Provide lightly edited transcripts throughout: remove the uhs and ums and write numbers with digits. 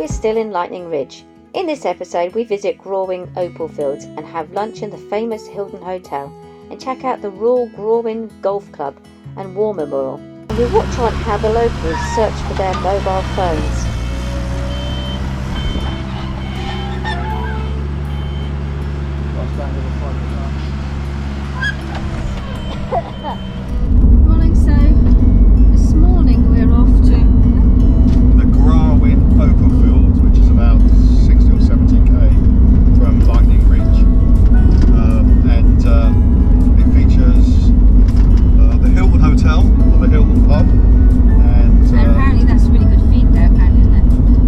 we're still in Lightning Ridge. In this episode we visit Grawin Opal fields and have lunch in the famous Hilton Hotel and check out the Royal Grawin Golf Club and War Memorial. And we watch on how the locals search for their mobile phones. Morning, so this morning we're off to the Grawin Opal fields, which is about 60 or 70k from Lightning Ridge, and it features the Hilton Hotel or the Hilton pub, and apparently that's really good feed there, apparently, isn't it?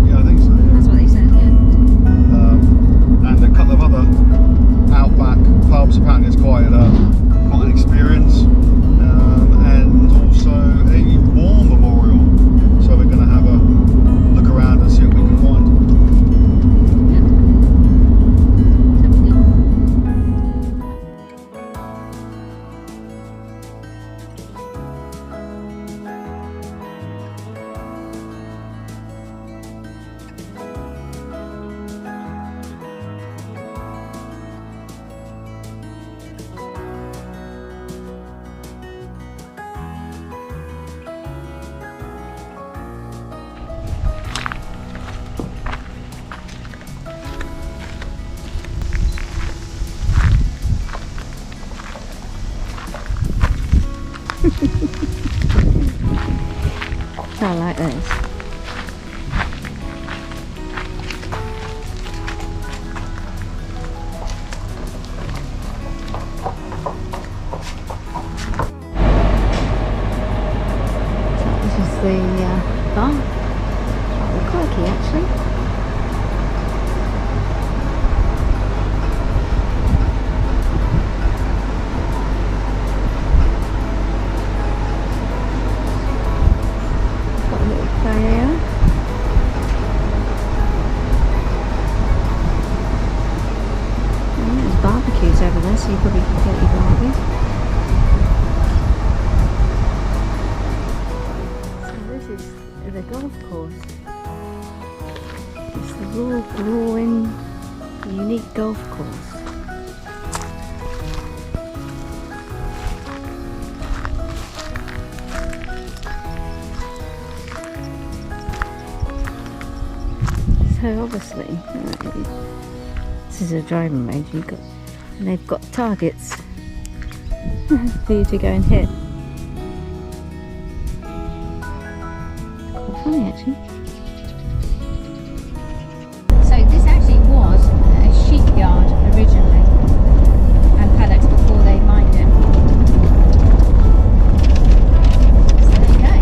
yeah, I think so. Yeah. That's what they said, yeah. And a couple of other Outback pubs. Apparently, it's quite an experience, and also a war memorial. So we're going to have a look around and see what we can find. I like those. This is the bar. The quirky, actually. Barbecues over there, so you probably can get your barbecue. So this is the golf course. It's the Royal Grawin Unique Golf Course. So obviously, this is a driving range. And they've got targets for you to go and hit. Quite funny, actually. So this actually was a sheep yard originally, and paddocks before they mined it. So there you go.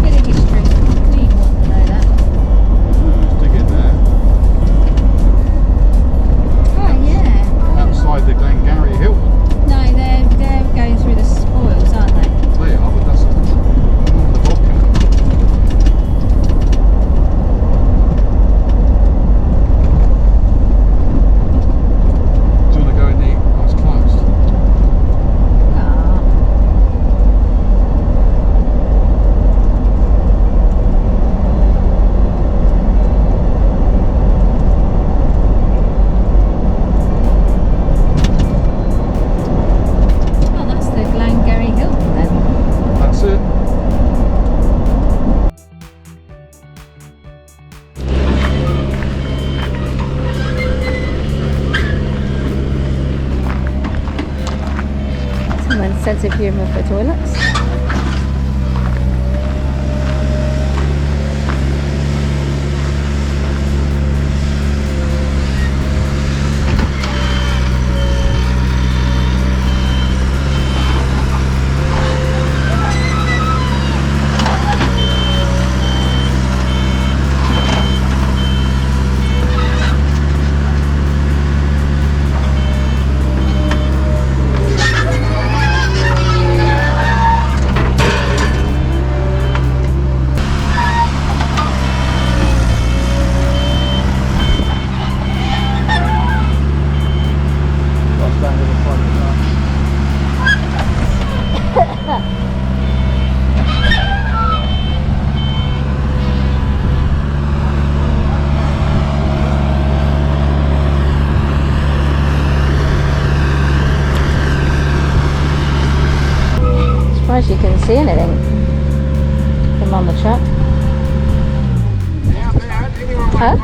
Bit of history. Do you want to know that? Let's dig in there. Outside the Glengarry Hilton. No, they're going through the spoils, aren't they? They are, but that's the vodka. Do you want to go in the... Oh, it's closed. Sense of humour for toilets. she can see anything from on the truck. Huh?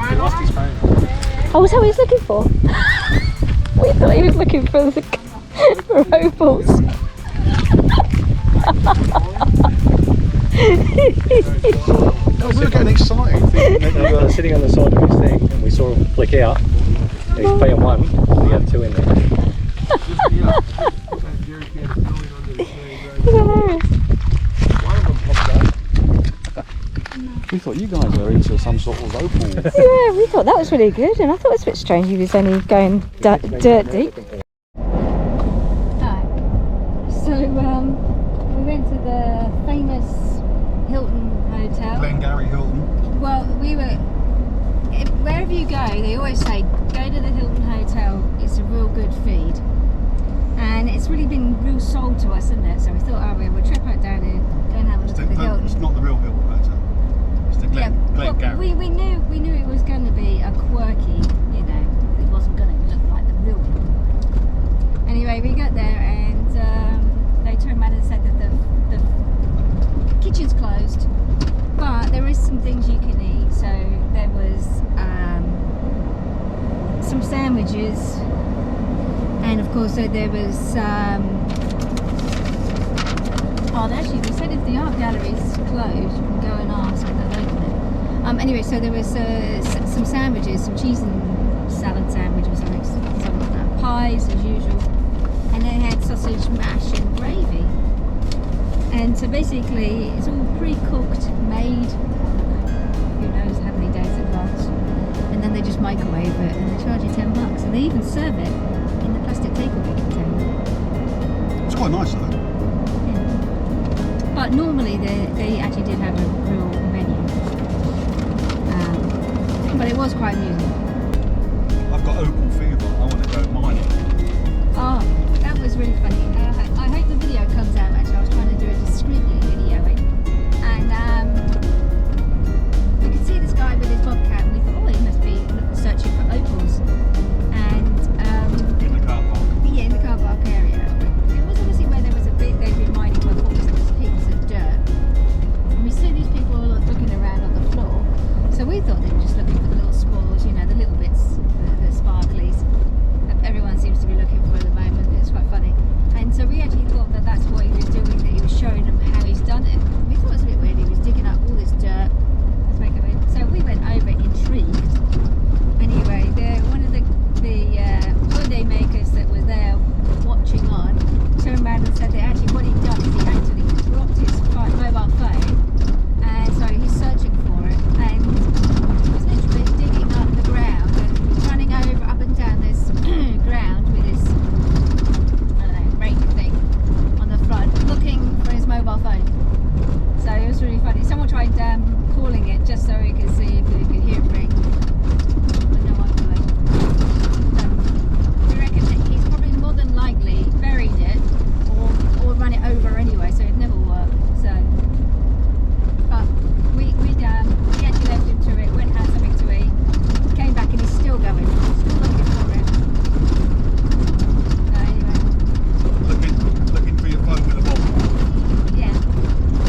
Oh, is that what he's looking for? We thought he was looking for the for opals. We were getting excited thinking that you were sitting on the side of his thing and we saw him flick out. He's paying one, he had two in there. We thought you guys were into some sort of opal. Yeah, we thought that was really good, and I thought it was a bit strange he was only going dirt deep. So we went to the famous Hilton hotel. Glengarry Hilton. Well, wherever you go, they always say go to the Hilton hotel. It's a real good feed, and it's really been real sold to us, isn't it? So we thought, oh, we'll trip out down here, go and have a look at the Hilton. It's not the real Hilton hotel. It's the Glengarry. Well, we knew it was going to be a quirky, you know, it wasn't going to look like the real one. Anyway, we got there and they turned around and said that the kitchen's closed, but there is some things you can eat. So there was some sandwiches, and of course there was actually they said if the art gallery's closed, you can go and ask and they'll open it. Anyway, so there was some sandwiches, some cheese and salad sandwich or something like that, pies as usual, and they had sausage mash and gravy. And so basically it's all pre-cooked, made, who knows how many days advance, and then they just microwave it and they charge you $10, and they even serve it in the plastic takeaway container. It's quite nice though. But normally they actually did have a real menu, but it was quite amusing. I've got opal fever. I want to go mining. Oh, that was really funny. I hope the video comes out. Actually, I was trying to do it discreetly videoing, and we could see this guy with his bobcat, and we thought, oh, he must be searching for opals. And In the car park. yeah, in the car park area. It was obviously where there was a bit they'd been mining where what was these heaps of dirt. And we see these people looking around on the floor. So we thought they were just looking for the little spores, you know, the little bits, the sparklies that everyone seems to be looking for at the moment. It's quite funny. And so we actually thought that that's what he was doing, that he was showing them how he's done it. We thought it was a bit weird. He was digging up all this dirt. Let's make it weird. So we went over intrigued. Anyway, one of the holiday makers that was there watching on turned around and said that actually what he'd done is he actually dropped his mobile phone, and so he's searching for it, and was literally digging up the ground and running over up and down this ground with his rake thing on the front, looking for his mobile phone. So it was really funny. Someone tried calling it just so he could see if he could hear it ring, but no one could. We reckon that he's probably more than likely buried it or run it over anyway, so it never worked. So, but we actually left him to it, went and had something to eat, came back and he's still going, still looking for it. So anyway, Looking for your phone with a bobcat. yeah,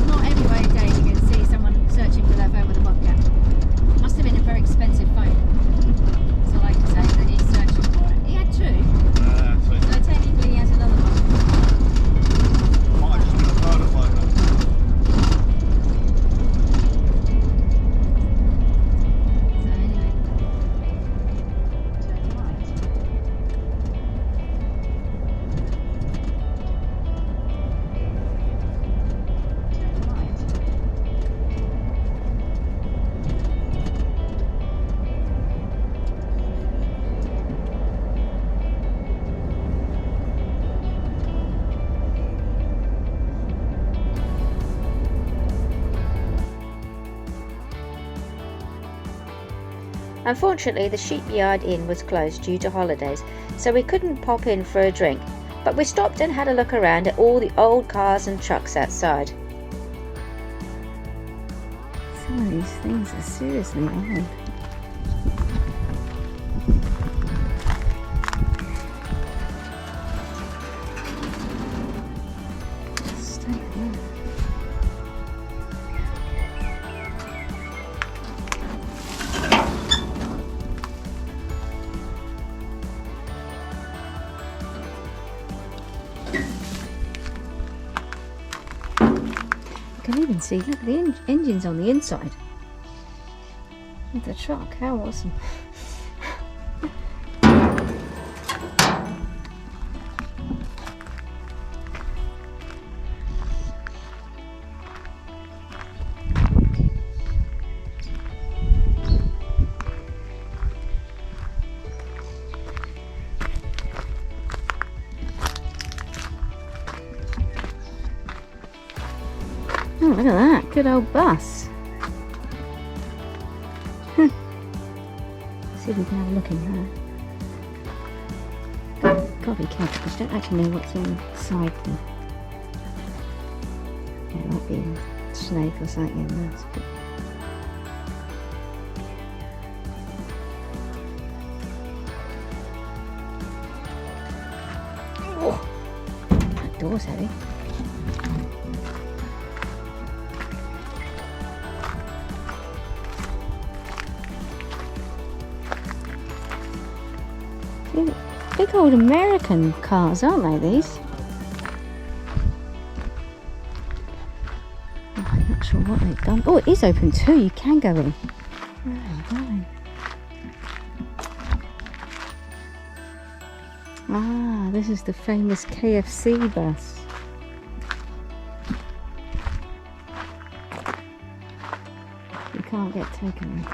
not every way a day you can see someone searching for their phone with a bobcat. Must have been a very expensive phone. So I like to say that he's searching for it. He had two, so technically he has another one. Might have just been a murder phone. So anyway. Turn right. Turn right. Unfortunately, the Sheepyard Inn was closed due to holidays, so we couldn't pop in for a drink, but we stopped and had a look around at all the old cars and trucks outside. Some of these things are seriously old. Stay there. can even see, look, the engine's on the inside of the truck. How awesome. Oh, look at that. Good old bus. Let's see if we can have a look in there. Gotta be careful because you don't actually know what's inside them. Yeah, it might be a snake or something in there. Oh, that door's heavy. Big old American cars, aren't they, these? Oh, I'm not sure what they've done. Oh, it is open too, you can go in. Oh, right. Ah, this is the famous KFC bus. You can't get taken away.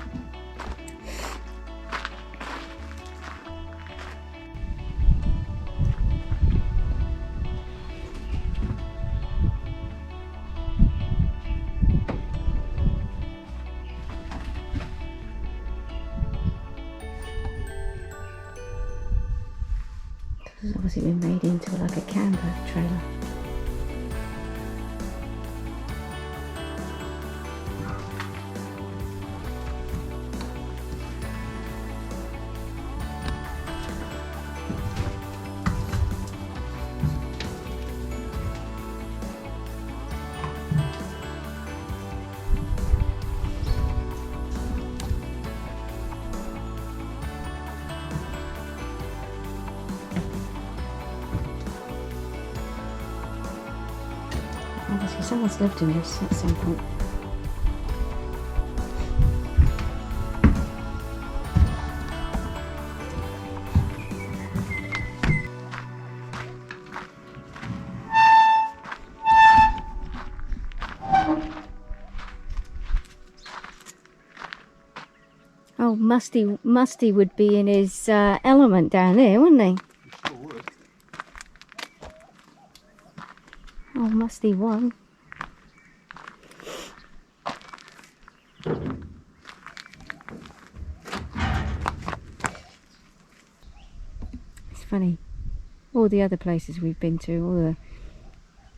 It's obviously been made into like a camper trailer. Obviously someone's lived in this at some point. Oh, Musty would be in his element down there, wouldn't he? Oh, Musty one. It's funny. All the other places we've been to, all the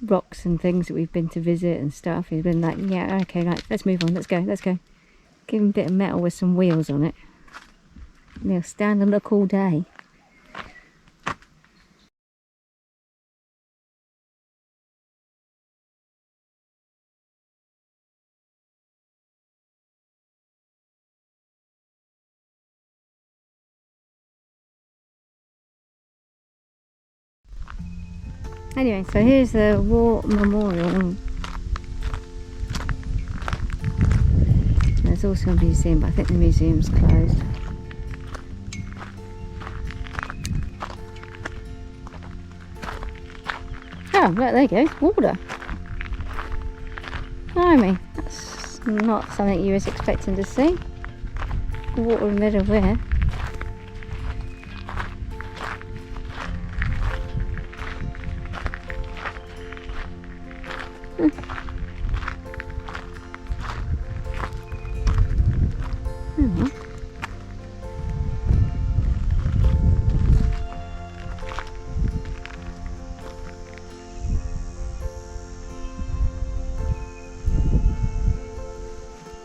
rocks and things that we've been to visit and stuff, he's been like, yeah, okay, right, let's move on, let's go. Give him a bit of metal with some wheels on it. And he'll stand and look all day. Anyway, so here's the War Memorial. There's also a museum, but I think the museum's closed. Oh, right, there you go, water. Blimey, that's not something you was expecting to see. Water in the middle of where?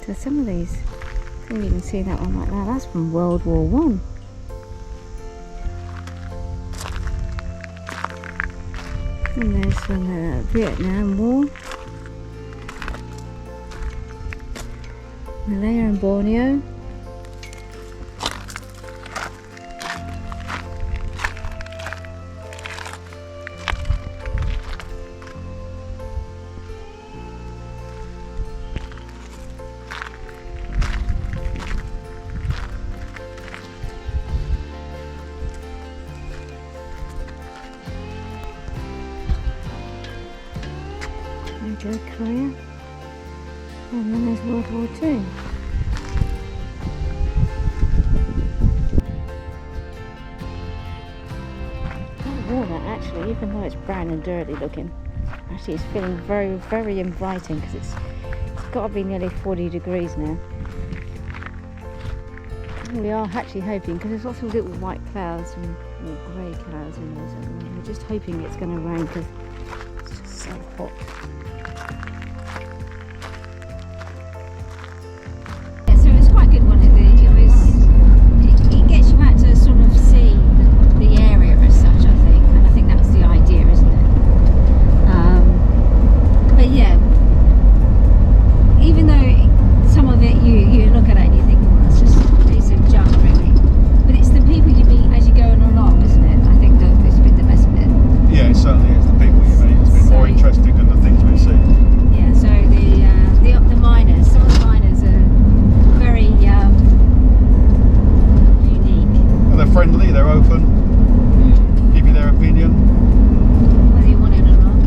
So some of these, I think you can see that one like that, that's from World War One. And there's from the Vietnam War. Malaya and Borneo. major career. And then there's World War II. That water actually, even though it's brown and dirty looking, actually it's feeling very, very inviting because it's got to be nearly 40 degrees now. And we are actually hoping, because there's lots of little white clouds and grey clouds in there, so we're just hoping it's going to rain because it's just so hot. So it's quite good one. It gets you out to sort of see the area as such, I think, and I think that's the idea, isn't it? But yeah, even though some of it you look at it and you think, well, that's just a piece of junk really, but it's the people you meet as you're going along, isn't it? I think that it's been the best bit. Yeah, it certainly is. The people you meet. It's been more interesting than the things we've seen. Yeah, so the miners, some of the miners are very unique. And they're friendly, they're open, give you their opinion. Whether you want it or not.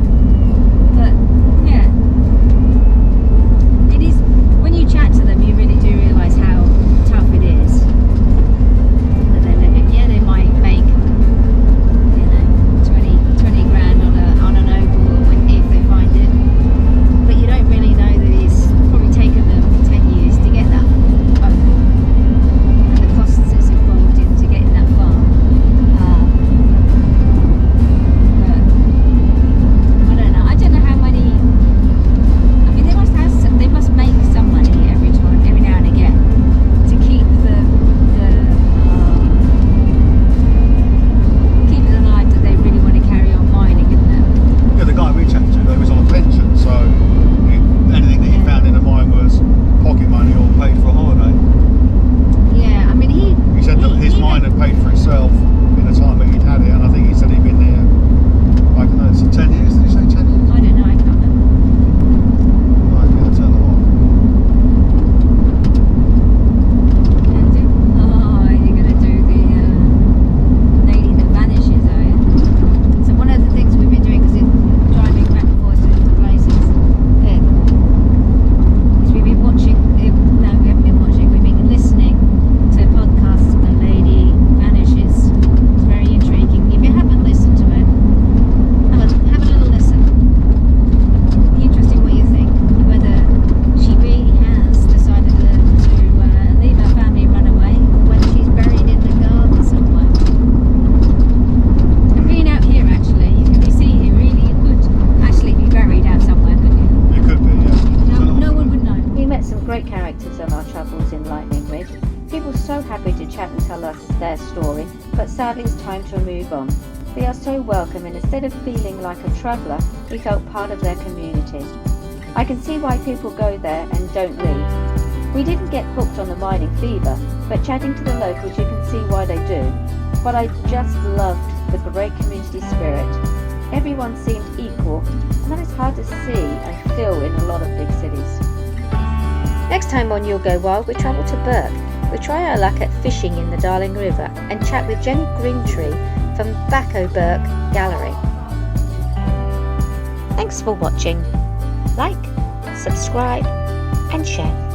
But yeah, it is, when you chat to them you really do realise how tough it is that they're living. Yeah, they might make, 20 grand on an opal if they find it, but you don't really know that it's probably taken them 10 years to get that opal and the costs that's involved into getting that far. But I don't know. I don't know how many. I mean, they must make some money every now and again to keep keep it alive that they really want to carry on mining, isn't it? Yeah, the guy we chatted to, he was on a pension, so anything that he found in the mine was pocket money or paid for a holiday. Yeah, I mean He said that his mine had paid for itself in the time that he'd had it, and I think he said he'd been there, I don't know, 10 years, did he say 10 years? I don't know. I can't remember. Right, I'm going to turn that off. Oh, you're going to do the lady that vanishes, are you? So one of the things we've been doing, because driving back and forth to different places, is we've been watching, no, we haven't been watching, we've been listening to podcasts of the lady vanishes. It's very intriguing. If you haven't listened to it, have a little listen. Be interesting what you think, whether she really has decided to leave her family and run away, or whether she's buried in the garden somewhere. And being out here, actually, you can see here, really, you could actually be buried out somewhere, couldn't you? You could be, yeah. No one would know. We met some great characters on our travels in Lightning Ridge. People so happy to chat and tell us their story, but sadly it's time to move on. We are so welcome, and instead of feeling like a traveller, we felt part of their community. I can see why people go there and don't leave. We didn't get hooked on the mining fever, but chatting to the locals you can see why they do. But I just loved the great community spirit. Everyone seemed equal, and that is hard to see and feel in a lot of big cities. Next time on You'll Go Wild, we travel to Burke. We try our luck at fishing in the Darling River and chat with Jenny Greentree from Outback Gallery. Thanks for watching. Like, subscribe and share.